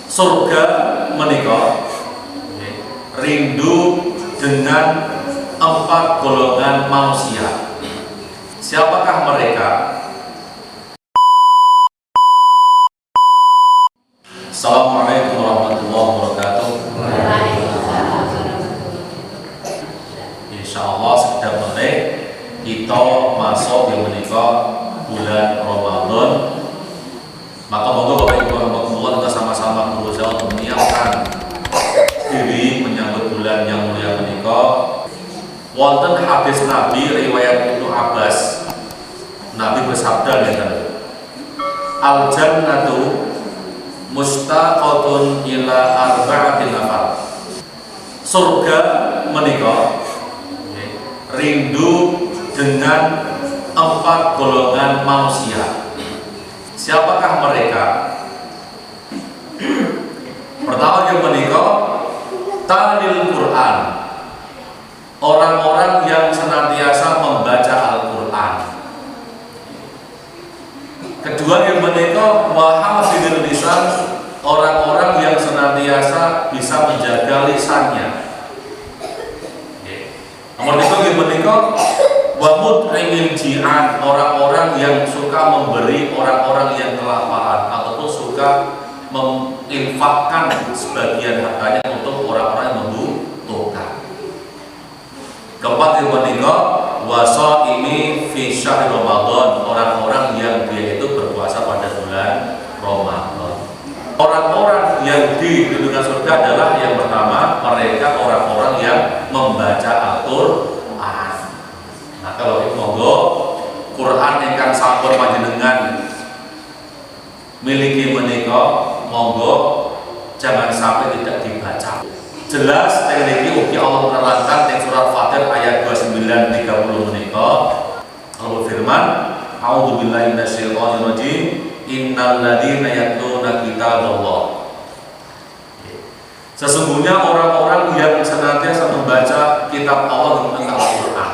Surga menika rindu dengan 4 golongan manusia. Siapakah mereka? Assalamualaikum warahmatullahi wabarakatuh. Insyaallah setiap menit kita masuk yang menikah bulan Ramadan. Maka moga Bapak Ibu rahmatullah kita sama-sama berusaha untuk menyiapkan diri menyambut bulan yang mulia menikah. Wonten hadis Nabi riwayat Ibnu Abbas, Nabi bersabda ngeten, al jannatu mustaqatun ila arba'ati nafar. Surga menika rindu dengan 4 golongan manusia. Siapakah mereka? Pertama yang menikah talil Quran, orang-orang yang senantiasa membaca Al-Quran. Kedua yang menikah wahafidil lisan, orang-orang yang senantiasa bisa menjaga lisannya. Nomor 3 yang menikah wa mut'imil ji'an, orang-orang yang suka memberi orang-orang yang kelaparan ataupun suka menginfakkan sebagian hartanya untuk orang-orang yang membutuhkan. Keempat yang menikah wasaimi fi syahr Ramadan, orang-orang yang dia itu berpuasa pada bulan Ramadan. Orang-orang yang didudukan surga adalah yang pertama, mereka orang-orang yang membaca Al-Quran. Nah, kalau itu monggo Quran ingkang sampun panjenengan miliki menika, monggo jangan sampai tidak dibaca. Jelas teknik ugi Allah menerangkan di surat Fatir ayat 29-30 menika. Allah berfirman, a'udzubillahi minasyaitonir rajim, innal ladzina yatluna kitaballah. Sesungguhnya orang-orang yang senantiasa membaca kitab Allah tentang Al-Quran,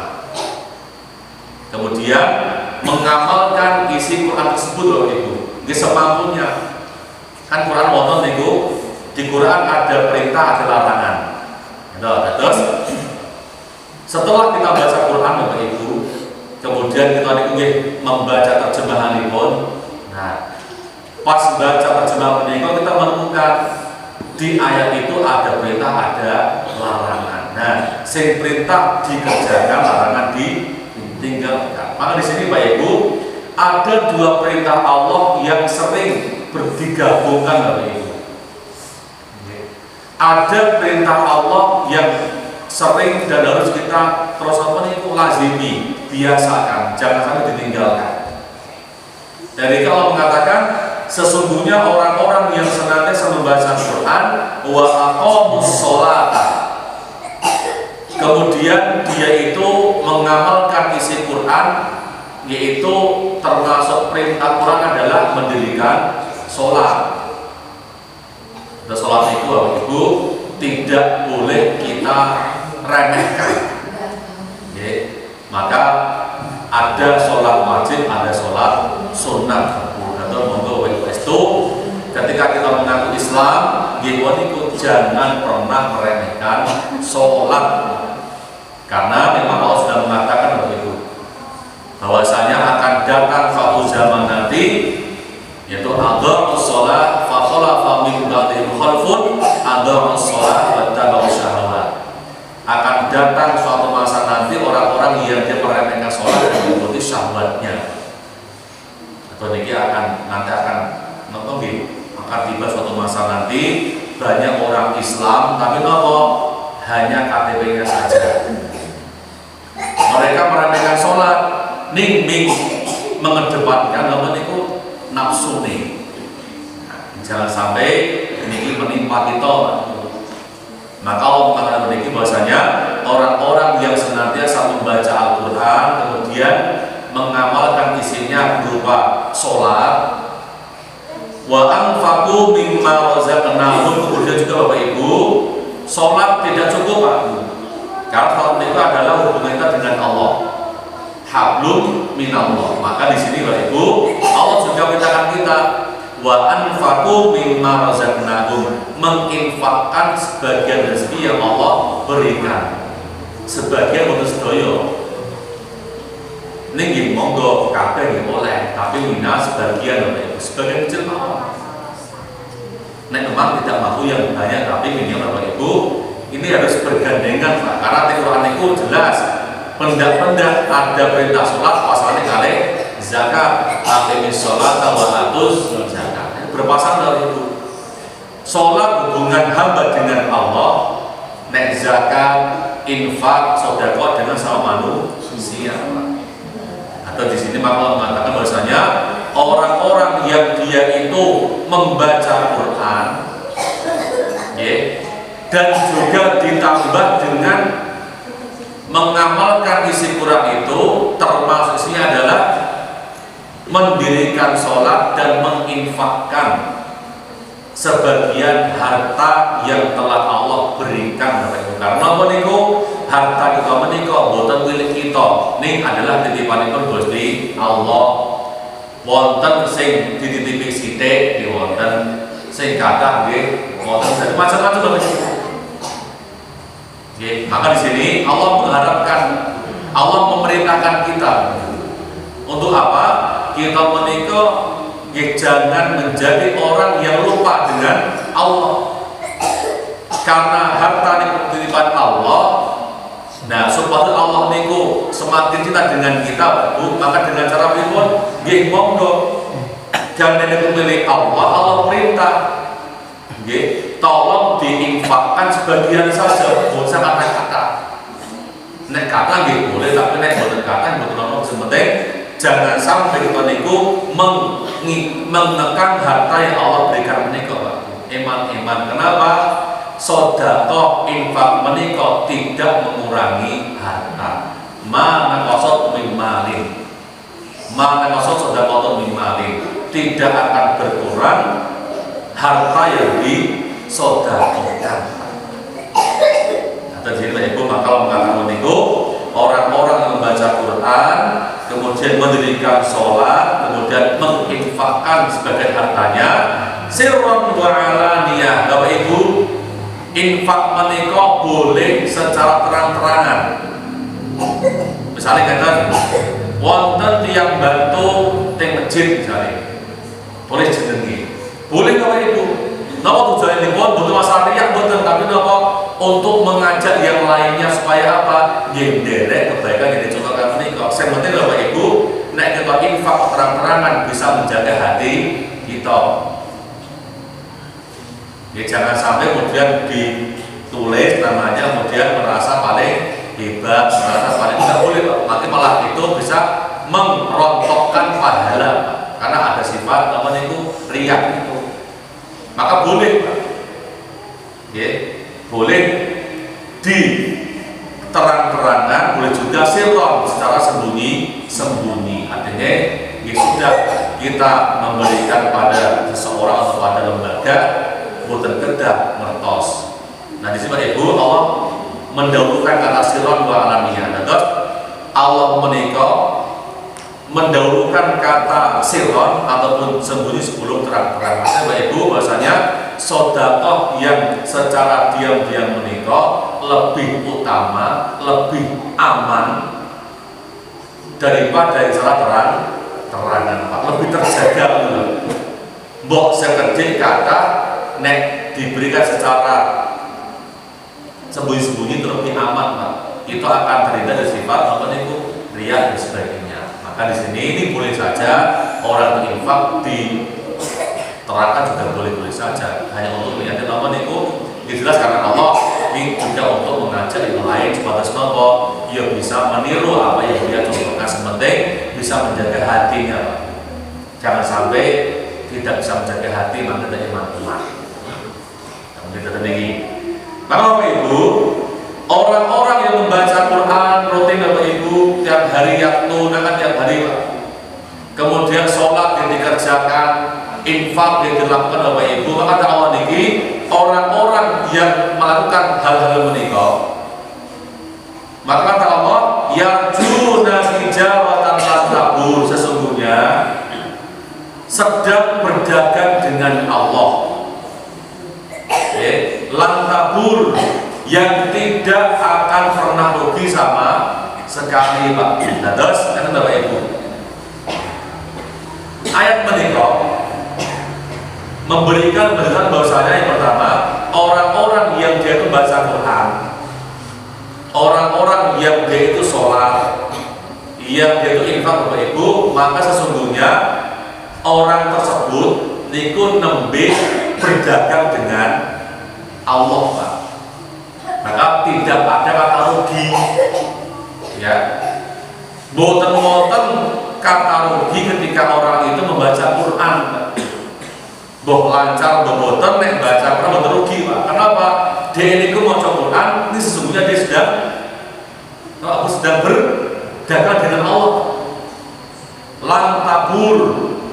kemudian mengamalkan isi Quran tersebut, loh Ibu, nggih semampunya. Kan Quran wonten niku, di Quran ada perintah, ada larangan. Terus setelah kita baca Quran Bapak Ibu, kemudian kita nggih membaca terjemahanipun. Nah, pas baca terjemahan niku kita menemukan di ayat itu ada perintah, ada larangan. Nah, sing perintah dikerjakan, larangan ditinggalkan. Maka di sini Bapak Ibu ada 2 perintah Allah yang sering berdigabungkan Bapak Ibu. Ada perintah Allah yang sering dan harus kita terus lazimi, biasakan, jangan sampai ditinggalkan. Dari Allah mengatakan, sesungguhnya orang-orang yang senantiasa membaca Quran wa aqamus sholata, kemudian dia itu mengamalkan isi Quran, yaitu termasuk perintah Quran adalah mendirikan sholat. Dan sholat itu Bapak Ibu tidak boleh kita remehkan. Maka ada sholat wajib, ada sholat sunnah. Atau monggo itu ketika kita mengaku Islam, itu jangan pernah meremehkan sholat, karena memang Allah sudah mengatakan begitu, bahwasanya akan datang suatu zaman nanti, yaitu adzaqus shalah fa khalafa min ba'dihim khalfun adzaqus shalah wa tabau syahawat. Akan datang suatu masa nanti orang-orang yang dia meremehkan sholat dan mengikuti syahwatnya. Atau ini akan tiba suatu masa nanti banyak orang Islam tapi hanya KTP-nya saja. Mereka meremehkan sholat, ning mengedepankan itu nafsu nih. Jangan sampai ini menimpa kita. Maka Allah mengatakan begini, bahwasanya orang-orang yang senantiasa membaca Al-Quran kemudian mengamalkan isinya berupa sholat, wa anfaqu mimma razaqnahum, kemudian juga Bapak Ibu, sholat tidak cukup Pak, karena sholat itu adalah hubungan kita dengan Allah, hablum minallah. Maka di sini Bapak Ibu, Allah juga mintakan kita wa anfaqu mimma razaqnahum, menginfakkan sebagian rezeki yang Allah berikan. Sebagian untuk sedaya. Niki monggo kabeh nggih oleh, tapi mina sebagian sebagian kecil mawon. Nek memang tidak mampu yang banyak, tapi minimal Bapak Ibu ini harus bergandengan Pak. Karena di Quran itu jelas pendak-pendak ada perintah sholat pasalnya kali zakat, aqimis sholata wa atuz zakat. Berpasangan dari itu. Sholat hubungan hamba dengan Allah, nek zakat, infak, sedekah dengan sama manusia. Atau di sini maka mengatakan bahasanya orang-orang yang dia itu membaca Quran, ya, dan juga ditambah dengan mengamalkan isi Quran itu, termasuk isinya adalah mendirikan sholat dan menginfakkan sebagian harta yang telah Allah berikan kepada kita. Karena meniku harta kita meniku bukan milik kita. Ini adalah titipanipun Gusti Allah. Wonten sing dititipi sithik, wonten sing kathah nggih, wonten macam-macam lho. Nggih, maka di sini Allah mengharapkan, Allah memerintahkan kita untuk apa? Kita menika jangan menjadi orang yang lupa dengan Allah, karena harta ini titipan Allah. Nah, supaya Allah niku semakin cinta dengan kita, Bu, maka dengan cara pripun? Nggih monggo. Jangan niku milik Allah, Allah perintah. Nggih, tolong diinfakkan sebagian saja, bosan kata-kata. Nek kata nggih boleh, tapi nek boten kata mboten ono penting. Jangan sampai kita niku menekan harta yang Allah berikan menika, Pak. Iman-iman. Kenapa? Sedekah infak menika tidak mengurangi harta. Mana qasad min malin. Mana qasad sedekah min malin. Tidak akan berkurang harta yang disedekahkan. Atau jadi Ibu bakal mengatakan menika orang-orang yang membaca Quran, kemudian mendirikan sholat, kemudian menginfakkan sebagian hartanya, sirron wa alaniyah. Bapak Ibu, infak menika boleh secara terang-terangan. Misalnya kata wonten tiyang bantu teng masjid misalnya, boleh jenengi, boleh Bapak Ibu. Napa tujuan ini pun butuh masalah riak betul, tapi napa untuk mengajak yang lainnya supaya apa? Nderek kebaikan yang dicontohkan menika. Sing penting Bapak Ibu, nek kita infak terang-terangan bisa menjaga hati kita. Ya, jangan sampai kemudian ditulis namanya kemudian merasa paling hebat, merasa paling tidak boleh, Pak. Nanti malah itu bisa merontokkan pahala, karena ada sifat namanya itu riak itu. Maka boleh, Pak. Ya, boleh di terang-terangan, boleh juga sirron secara sembunyi-sembunyi. Artinya ya sudah kita memberikan pada seseorang atau pada lembaga boten kedah mertos. Nah, di sini Ibu Allah mendahulukan kata sirron wa alamiyah. Terus Allah menika mendahulukan kata sirron ataupun sembunyi sebelum terang-terangan. Bapak Ibu, bahasanya sedekah yang secara diam-diam menika lebih utama, lebih aman daripada yang secara terang-terangan, Pak. Lebih terjaga. Mbok sekedhik kata nek diberikan secara sembunyi-sembunyi itu lebih aman, Pak. Itu akan terhindar dari sifat apa niku riya dan sebagainya. Maka di sini ini boleh saja orang berinfak diterangkan juga boleh-boleh saja. Hanya untuk melihat apa niku jelas karena Allah ini juga untuk mengajak yang lain supaya semua dia bisa meniru apa yang dia contohkan. Sementing bisa menjaga hatinya, Pak. Jangan sampai tidak bisa menjaga hati maka tidak iman. Kemudian kata lagi, maka Bapak Ibu, orang-orang yang membaca Quran rutin Bapak Ibu tiap hari yaktunakan tiap hari, Pak. Kemudian sholat yang dikerjakan, infak yang dilakukan Bapak Ibu, maka kata Allah niki orang-orang yang melakukan hal-hal menikah, maka kata Allah yarjuna tijawatan lan tabur, sesungguhnya sedang berdagang lantabur, yang tidak akan pernah rugi sama sekali, Pak. Nah, terus kan Bapak Ibu, ayat menikah memberikan penjelasan bahwasanya yang pertama, orang-orang yang dia itu baca Quran, orang-orang yang dia itu sholat, yang dia itu infak, Bapak Ibu, maka sesungguhnya orang tersebut niku nembe berdagang dengan Allah, Pak. Maka tidak ada kata rugi, ya. Boten-boten kata rugi ketika orang itu membaca Quran, Pak. Boh lancar, boten nek baca Quran boten rugi, Pak. Kenapa? Dia ini mau Quran, ini sesungguhnya dia sedang berdagang dengan Allah. Lantabur,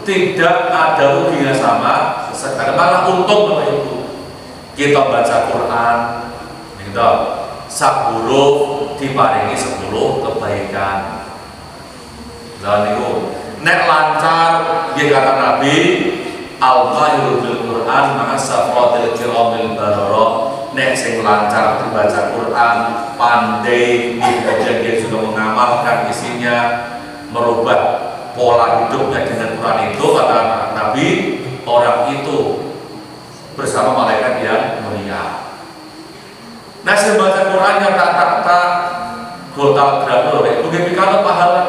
tidak ada ruginya sama sekali, malah untung, Bapak Ibu. Kita baca Quran, gitu, sak huruf diparingi 10 kebaikan. Nah niku nek lancar, dia kata Nabi, al-mahirul bil Quran maka safatil kiramil barara. Nek sing lancar membaca Quran, pandai, kemudian dia juga mengamalkan isinya, merubah pola hidupnya dengan Quran itu, kata Nabi, orang itu bersama malaikat yang mulia. Nah, saya baca Quran yang tak total berapa? Mungkin kalau pahala,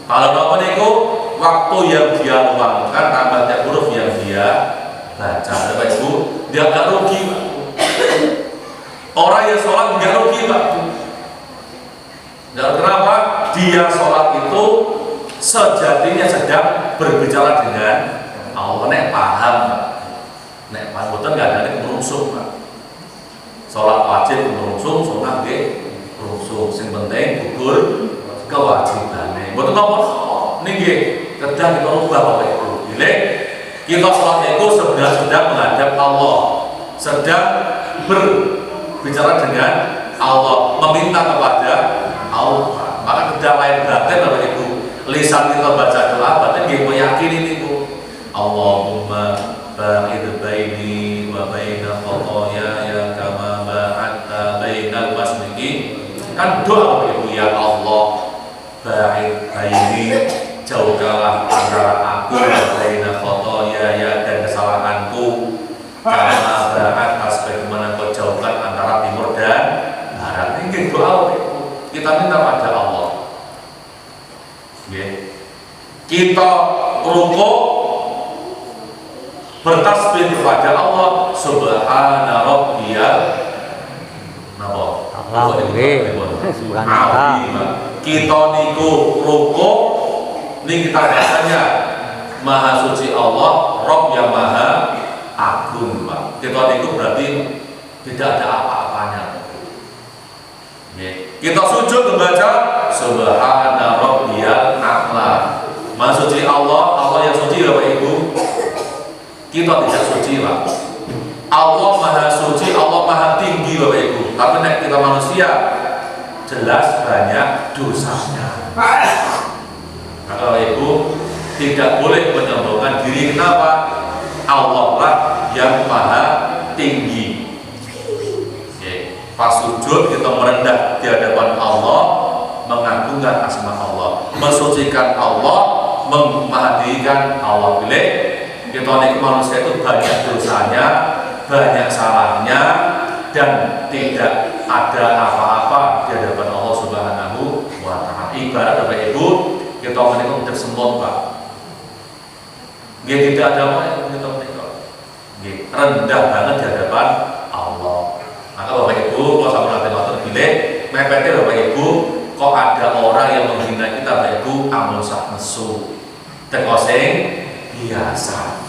pahala apa niku? Waktu yang dia luangkan, tambah tiap huruf yang dia baca, Bapak Ibu, dia nggak rugi, Pak. Orang yang sholat nggak rugi, Pak. Dan kenapa? Dia sholat itu sejatinya sedang berbicara dengan Allah. Nek paham, Pak. Nek paham, betul nggak ada yang merungsung, Pak. Sholat wajib merungsung, sunah nggih merungsung. Sing penting gugur kewajibannya. Betul apa? Nggih, kedah kita ubah, Bapak Ibu. Bila kita sholat itu sebenarnya sedang menghadap Allah, sedang berbicara dengan Allah, meminta kepada Allah. Maka kedah lain batin, Bapak Ibu. Lisan kita baca doa, batin nggih meyakini niku. Allahumma ba'id baini wa baina khotoyaya kama ba'adta bainal masjidi. Kan doa, Bapak Ibu, ya Allah, ba'id baini, jauhkanlah antara aku dan baina khotoyaya dan kesalahanku, kama ba'adta, sebagaimana kau jauhkan antara timur dan barat. Ini doa, Bapak Ibu. Kita minta pada Allah. Kita rukuk bertasbih kepada Allah, subhana rabbiyal kita niku rukuk ini kita rasanya maha suci Allah, Rabb yang maha agung, Pak. Kita niku berarti tidak ada apa-apanya. Kita sujud membaca subhana rabbiyal a'la. Maha suci Allah, Allah yang suci, Bapak Ibu. Kita tidak suci, Pak. Allah maha suci, Allah maha tinggi, Bapak Ibu. Tapi nek kita manusia jelas banyak dosanya. Maka Bapak Ibu tidak boleh menyombongkan diri. Kenapa? Allah lah yang maha tinggi. Pas sujud kita merendah di hadapan Allah, mengagungkan asma Allah, mensucikan Allah, memahadikan Allah. Bila kita ini manusia itu banyak dosanya, banyak salahnya, dan tidak ada apa-apa di hadapan Allah Subhanahu wa Ta'ala. Ibarat, Bapak Ibu, kita menikah untuk semut, Pak. Dia tidak ada apa yang kita menikah, rendah banget di hadapan Allah. Maka Bapak Ibu, kalau sama nanti waktu terpilih, mepetnya Bapak Ibu, kok ada orang yang menghina kita, Bapak Ibu, amal sah nesu, tekoseng biasa.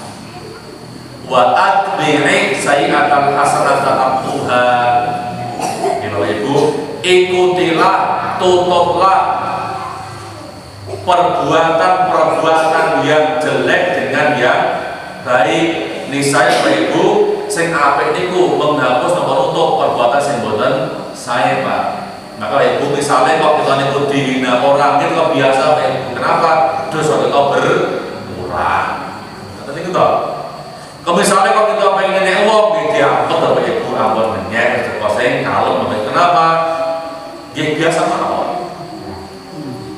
Wa atbi'i sayyi'atan hasanatan amtuha. Bapak Ibu, ikutilah, tutuplah perbuatan-perbuatan yang jelek dengan yang baik. Niscaya, Bapak Ibu, sing apik niku menghapus nomor untuk perbuatan sing boten saya, Pak. Maka Ibu misalnya kok kita niku dihina orang itu kok biasa, Pak Ibu. Kenapa? Dosa kita berkurang. Kata niku toh. Kalau misalnya kok kita pengen nek wong diangkut, Bapak Ibu, ampun menyek koseng kalem kenapa? Ya biasa mawon.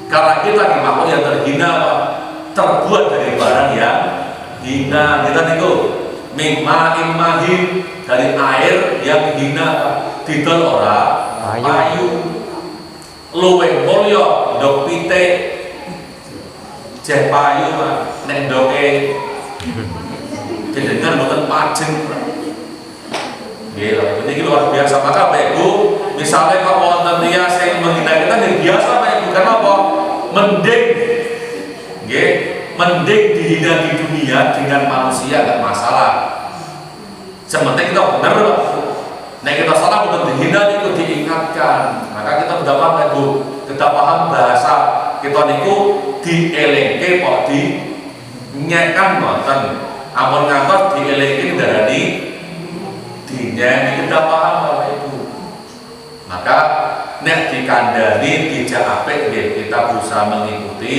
Karena kita di makhluk yang terhina apa? Terbuat dari barang yang hina. Kita niku mimma imahin dari air yang hina didol ora ayu. Luwih mulya ndok pitik jeh payu nek ndoke jenengan mboten pajeng. Nggih, ini luar biasa. Maka Bapak Ibu, misalnya kok wonten tiyang sing menghina kita ya biasa Bapak Ibu, karena apa? Mending nggih, mending dihina di dunia dengan manusia enggak masalah. Sementing kita benar Pak. Nek kita salah mboten dihina niku diingatkan. Maka kita udah paham Ibu, kita paham bahasa kita niku dielengke kok dinyekan ngoten. Ampun ngantos dielengke darani dinyanyi, kita paham Bapak Ibu. Maka nek dikandani dijak apik nggih kita berusaha mengikuti,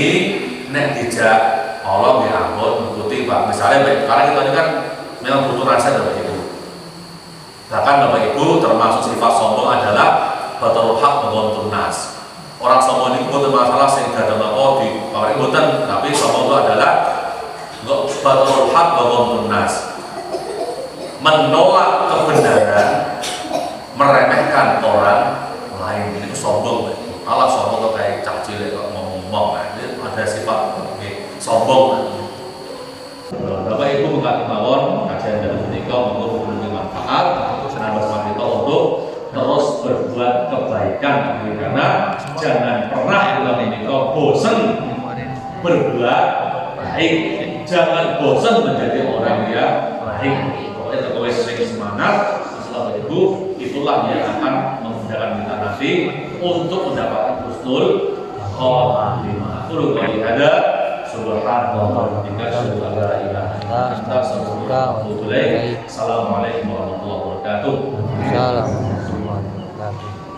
nek dijak Allah nggih ampun mengikuti Pak. Misalnya karena kita ini kan memang butuh rasa Bapak Ibu. Bahkan Bapak Ibu termasuk sifat sombong adalah batarul haq wa nas. Orang sombong ini bukan masalah sing gadang apa di pabrik boten, tapi sombong itu adalah batarul haq wa nas. Menolak kebenaran, meremehkan orang lain, ini sombong. Allah sombong kok kayak cah cilik kok ngomong, ini ada sifat sombong. Bapak Ibu bukan mawon kajian dari menika monggo memberi manfaat senang bersama kita untuk terus berbuat kebaikan, karena jangan pernah kita menika bosan berbuat baik, jangan bosan menjadi orang yang baik. Pokoknya sering semangat, Bapak Ibu, itulah yang akan memudahkan kita nanti untuk mendapatkan husnul khotimah. Qul qawli hada subhanallah wa bihamdihi la ilaha illa anta astaghfiruka wa atubu ilaik. Assalamualaikum warahmatullahi wabarakatuh. Assalamualaikum warahmatullahi wabarakatuh.